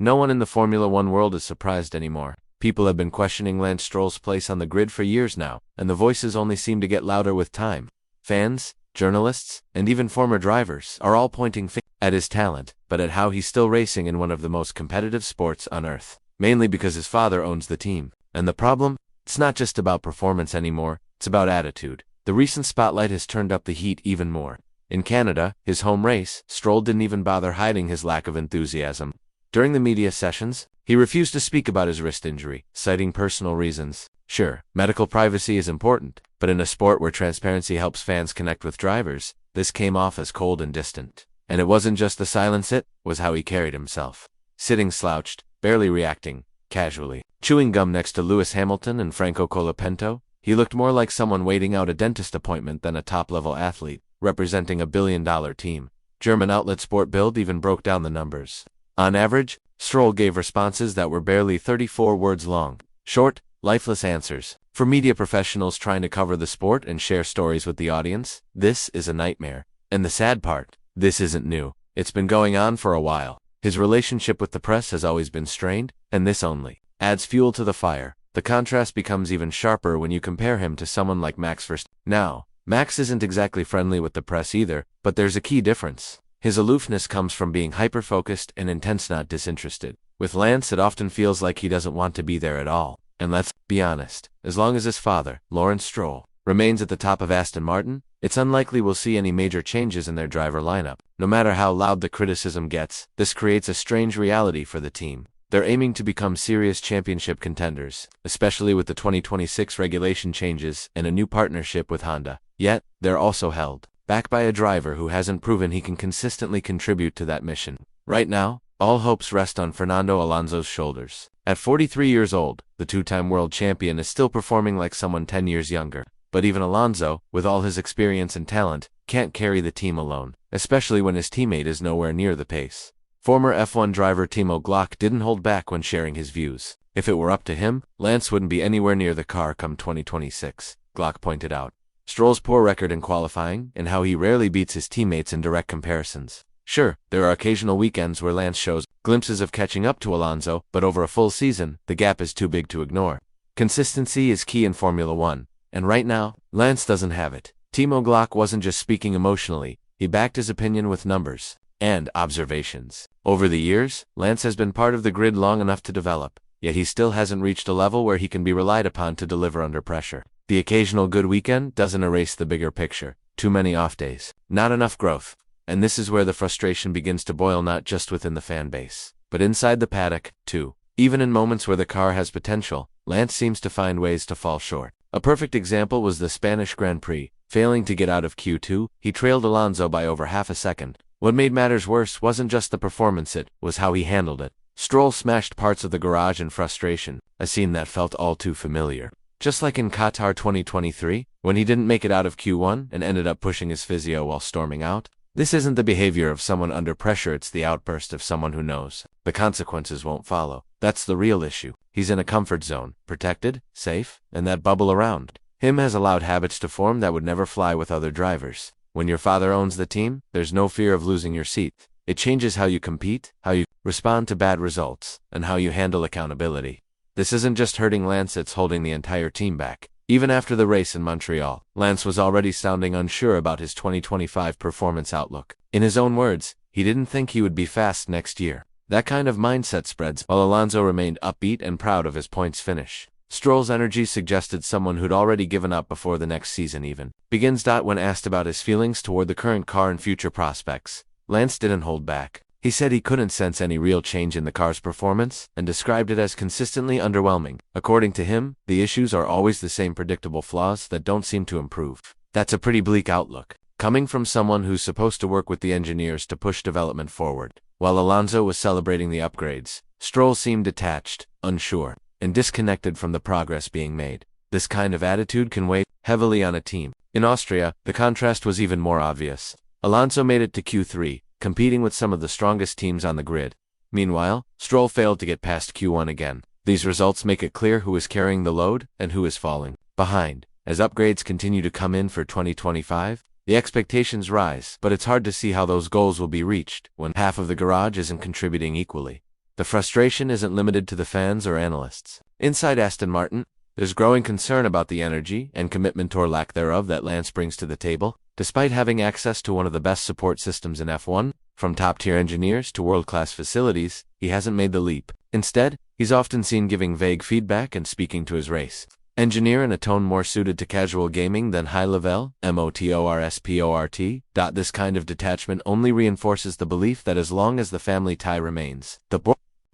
No one in the Formula One world is surprised anymore. People have been questioning Lance Stroll's place on the grid for years now, and the voices only seem to get louder with time. Fans, journalists, and even former drivers are all pointing fingers at his talent, but at how he's still racing in one of the most competitive sports on Earth. Mainly because his father owns the team. And the problem? It's not just about performance anymore, it's about attitude. The recent spotlight has turned up the heat even more. In Canada, his home race, Stroll didn't even bother hiding his lack of enthusiasm. During the media sessions, he refused to speak about his wrist injury, citing personal reasons. Sure, medical privacy is important, but in a sport where transparency helps fans connect with drivers, this came off as cold and distant. And it wasn't just the silence, it was how he carried himself. Sitting slouched, barely reacting, casually. Chewing gum next to Lewis Hamilton and Franco Colapinto, he looked more like someone waiting out a dentist appointment than a top-level athlete, representing a billion-dollar team. German outlet Sport Bild even broke down the numbers. On average, Stroll gave responses that were barely 34 words long. Short, lifeless answers. For media professionals trying to cover the sport and share stories with the audience, this is a nightmare. And the sad part, this isn't new. It's been going on for a while. His relationship with the press has always been strained, and this only adds fuel to the fire. The contrast becomes even sharper when you compare him to someone like Max Verstappen. Now, Max isn't exactly friendly with the press either, but there's a key difference. His aloofness comes from being hyper-focused and intense, not disinterested. With Lance, it often feels like he doesn't want to be there at all. And let's be honest, as long as his father, Lawrence Stroll, remains at the top of Aston Martin, it's unlikely we'll see any major changes in their driver lineup. No matter how loud the criticism gets, this creates a strange reality for the team. They're aiming to become serious championship contenders, especially with the 2026 regulation changes and a new partnership with Honda. Yet, they're also held back by a driver who hasn't proven he can consistently contribute to that mission. Right now, all hopes rest on Fernando Alonso's shoulders. At 43 years old, the two-time world champion is still performing like someone 10 years younger. But even Alonso, with all his experience and talent, can't carry the team alone, especially when his teammate is nowhere near the pace. Former F1 driver Timo Glock didn't hold back when sharing his views. If it were up to him, Lance wouldn't be anywhere near the car come 2026, Glock pointed out. Stroll's poor record in qualifying, and how he rarely beats his teammates in direct comparisons. Sure, there are occasional weekends where Lance shows glimpses of catching up to Alonso, but over a full season, the gap is too big to ignore. Consistency is key in Formula One, and right now, Lance doesn't have it. Timo Glock wasn't just speaking emotionally, he backed his opinion with numbers and observations. Over the years, Lance has been part of the grid long enough to develop, yet he still hasn't reached a level where he can be relied upon to deliver under pressure. The occasional good weekend doesn't erase the bigger picture. Too many off days. Not enough growth. And this is where the frustration begins to boil, not just within the fan base, but inside the paddock, too. Even in moments where the car has potential, Lance seems to find ways to fall short. A perfect example was the Spanish Grand Prix. Failing to get out of Q2, he trailed Alonso by over half a second. What made matters worse wasn't just the performance, it was how he handled it. Stroll smashed parts of the garage in frustration, a scene that felt all too familiar. Just like in Qatar 2023, when he didn't make it out of Q1 and ended up pushing his physio while storming out. This isn't the behavior of someone under pressure, it's the outburst of someone who knows the consequences won't follow. That's the real issue. He's in a comfort zone, protected, safe, and that bubble around him has allowed habits to form that would never fly with other drivers. When your father owns the team, there's no fear of losing your seat. It changes how you compete, how you respond to bad results, and how you handle accountability. This isn't just hurting Lance, it's holding the entire team back. Even after the race in Montreal, Lance was already sounding unsure about his 2025 performance outlook. In his own words, he didn't think he would be fast next year. That kind of mindset spreads, while Alonso remained upbeat and proud of his points finish. Stroll's energy suggested someone who'd already given up before the next season even begins. When asked about his feelings toward the current car and future prospects, Lance didn't hold back. He said he couldn't sense any real change in the car's performance, and described it as consistently underwhelming. According to him, the issues are always the same predictable flaws that don't seem to improve. That's a pretty bleak outlook, coming from someone who's supposed to work with the engineers to push development forward. While Alonso was celebrating the upgrades, Stroll seemed detached, unsure, and disconnected from the progress being made. This kind of attitude can weigh heavily on a team. In Austria, the contrast was even more obvious. Alonso made it to Q3, competing with some of the strongest teams on the grid. Meanwhile, Stroll failed to get past Q1 again. These results make it clear who is carrying the load and who is falling behind. As upgrades continue to come in for 2025, the expectations rise, but it's hard to see how those goals will be reached when half of the garage isn't contributing equally. the frustration isn't limited to the fans or analysts. Inside Aston Martin, there's growing concern about the energy and commitment or lack thereof that Lance brings to the table. Despite having access to one of the best support systems in F1, from top-tier engineers to world-class facilities, he hasn't made the leap. Instead, he's often seen giving vague feedback and speaking to his race engineer in a tone more suited to casual gaming than high-level, motorsport. This kind of detachment only reinforces the belief that as long as the family tie remains, the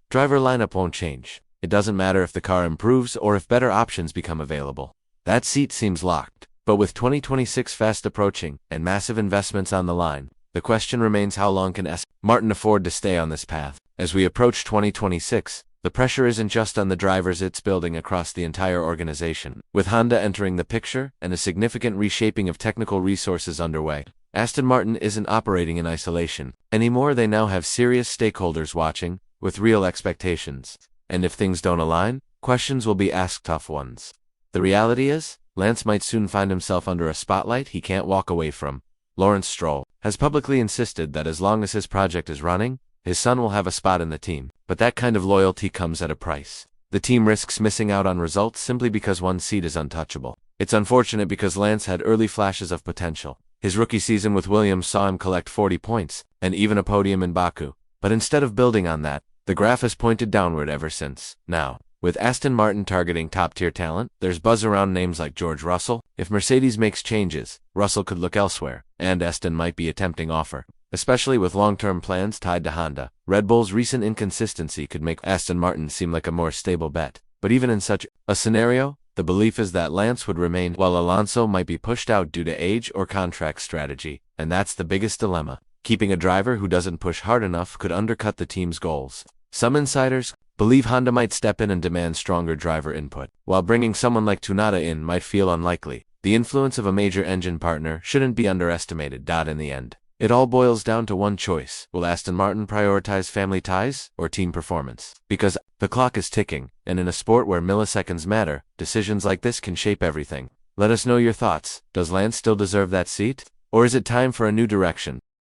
driver lineup won't change. It doesn't matter if the car improves or if better options become available. That seat seems locked. But with 2026 fast approaching and massive investments on the line, the question remains, how long can Aston Martin afford to stay on this path? As we approach 2026, the pressure isn't just on the drivers, it's building across the entire organization. With Honda entering the picture and a significant reshaping of technical resources underway, Aston Martin isn't operating in isolation anymore. They now have serious stakeholders watching, with real expectations. And if things don't align, questions will be asked, tough ones. The reality is, Lance might soon find himself under a spotlight he can't walk away from. Lawrence Stroll has publicly insisted that as long as his project is running, his son will have a spot in the team. But that kind of loyalty comes at a price. The team risks missing out on results simply because one seat is untouchable. It's unfortunate because Lance had early flashes of potential. His rookie season with Williams saw him collect 40 points, and even a podium in Baku. But instead of building on that, the graph has pointed downward ever since. Now, with Aston Martin targeting top-tier talent, there's buzz around names like George Russell. If Mercedes makes changes, Russell could look elsewhere, and Aston might be a tempting offer. Especially with long-term plans tied to Honda, Red Bull's recent inconsistency could make Aston Martin seem like a more stable bet. But even in such a scenario, the belief is that Lance would remain, while Alonso might be pushed out due to age or contract strategy. And that's the biggest dilemma. Keeping a driver who doesn't push hard enough could undercut the team's goals. Some insiders believe Honda might step in and demand stronger driver input, while bringing someone like Tsunoda in might feel unlikely. The influence of a major engine partner shouldn't be underestimated. In the end, it all boils down to one choice. Will Aston Martin prioritize family ties or team performance? Because the clock is ticking, and in a sport where milliseconds matter, decisions like this can shape everything. Let us know your thoughts. Does Lance still deserve that seat? Or is it time for a new direction?